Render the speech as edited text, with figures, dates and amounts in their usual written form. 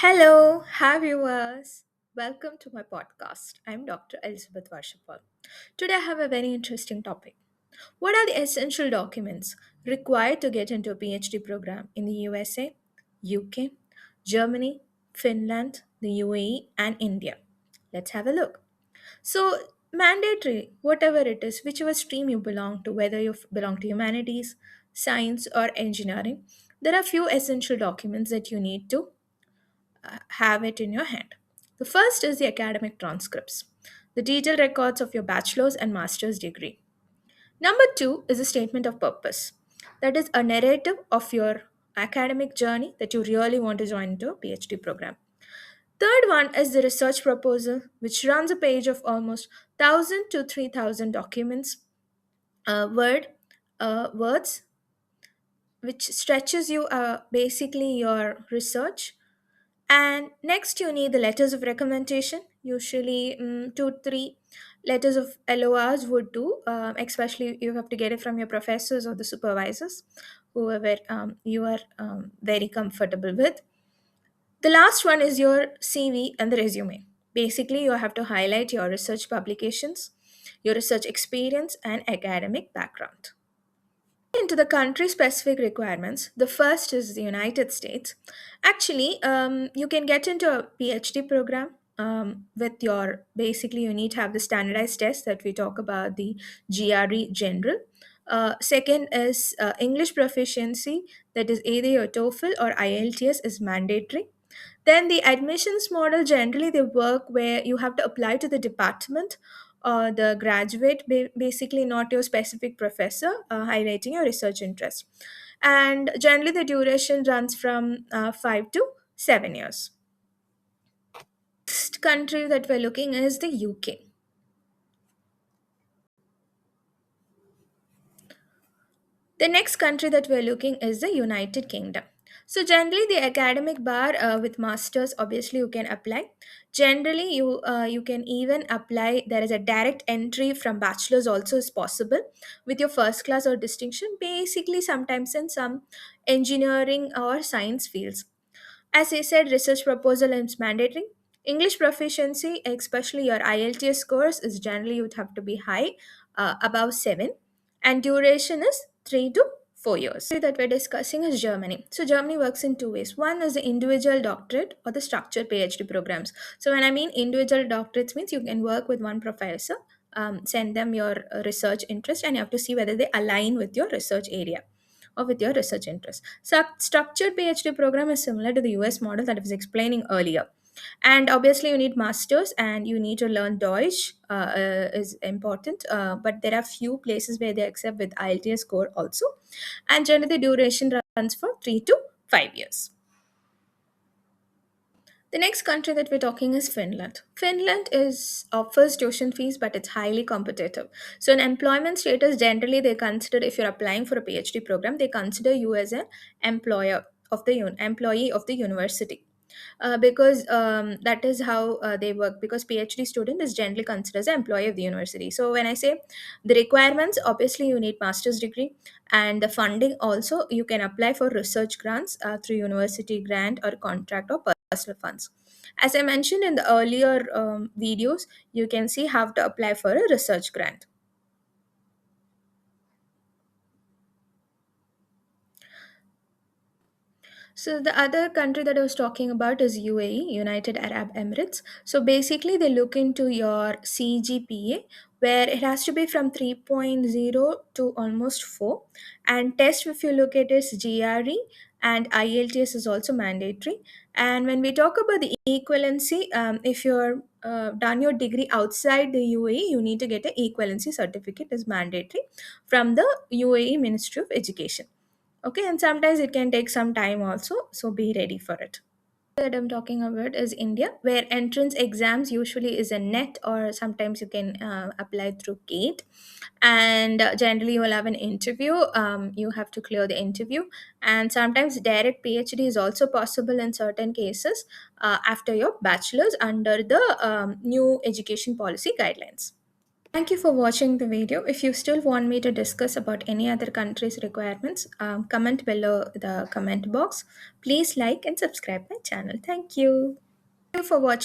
Hello, hi viewers. Welcome to my podcast. I'm Dr. Elizabeth Varshapal. Today I have a very interesting topic. What are the essential documents required to get into a PhD program in the USA, UK, Germany, Finland, the UAE, and India? Let's have a look. So, mandatory, whatever it is, whichever stream you belong to, whether you belong to humanities, science, or engineering, there are few essential documents that you need to have it in your hand. The first is the academic transcripts, the detailed records of your bachelor's and master's degree. Number two is a statement of purpose, that is, a narrative of your academic journey that you really want to join into a PhD program. Third one is the research proposal, which runs a page of almost 1,000 to 3,000 documents, words, which stretches you basically your research. And next, you need the letters of recommendation. Usually, two, three letters of LORs would do, especially you have to get it from your professors or the supervisors, whoever you are very comfortable with. The last one is your CV and the resume. Basically, you have to highlight your research publications, your research experience, and academic background. Into the country specific requirements, the first is the United States. Actually, you can get into a PhD program with your basically, you need to have the standardized test that we talk about, the GRE general. Second is English proficiency, that is either your TOEFL or IELTS is mandatory. Then the admissions model, generally they work where you have to apply to the department or the graduate, basically not your specific professor, highlighting your research interest. And generally the duration runs from 5 to 7 years. Next country that we're looking is the UK. The next country that we're looking is the United Kingdom. So generally, the academic bar with masters, obviously you can apply. Generally, you can even apply. There is a direct entry from bachelor's also is possible with your first class or distinction. Basically, sometimes in some engineering or science fields. As I said, research proposal is mandatory. English proficiency, especially your IELTS scores, is generally you would have to be high, above 7, and duration is 3 to 4 years. That we're discussing is Germany. So Germany works in two ways. One is the individual doctorate or the structured PhD programs. So when I mean individual doctorates means you can work with one professor, send them your research interest, and you have to see whether they align with your research area or with your research interest. So structured PhD program is similar to the US model that I was explaining earlier. And obviously, you need masters and you need to learn Deutsch is important. But there are few places where they accept with IELTS score also. And generally, the duration runs for 3 to 5 years. The next country that we're talking is Finland. Finland is offers tuition fees, but it's highly competitive. So in employment status, generally they consider if you're applying for a PhD program, they consider you as an employee of the university. Because that is how they work, because PhD student is generally considered as an employee of the university. So when I say the requirements, obviously you need master's degree, and the funding also you can apply for research grants through university grant or contract or personal funds. As I mentioned in the earlier videos, you can see how to apply for a research grant. So the other country that I was talking about is UAE, United Arab Emirates. So basically they look into your CGPA, where it has to be from 3.0 to almost 4, and test, if you look at, is GRE, and IELTS is also mandatory. And when we talk about the equivalency, if you're done your degree outside the UAE, you need to get an equivalency certificate is mandatory from the UAE Ministry of Education. Okay, and sometimes it can take some time also, so be ready for it. That I'm talking about is India, where entrance exams usually is a net, or sometimes you can apply through gate. And generally you will have an interview. You have to clear the interview, and sometimes direct PhD is also possible in certain cases after your bachelor's under the new education policy guidelines. Thank you for watching the video. If you still want me to discuss about any other country's requirements, comment below the comment box. Please like and subscribe my channel. Thank you. Thank you for watching.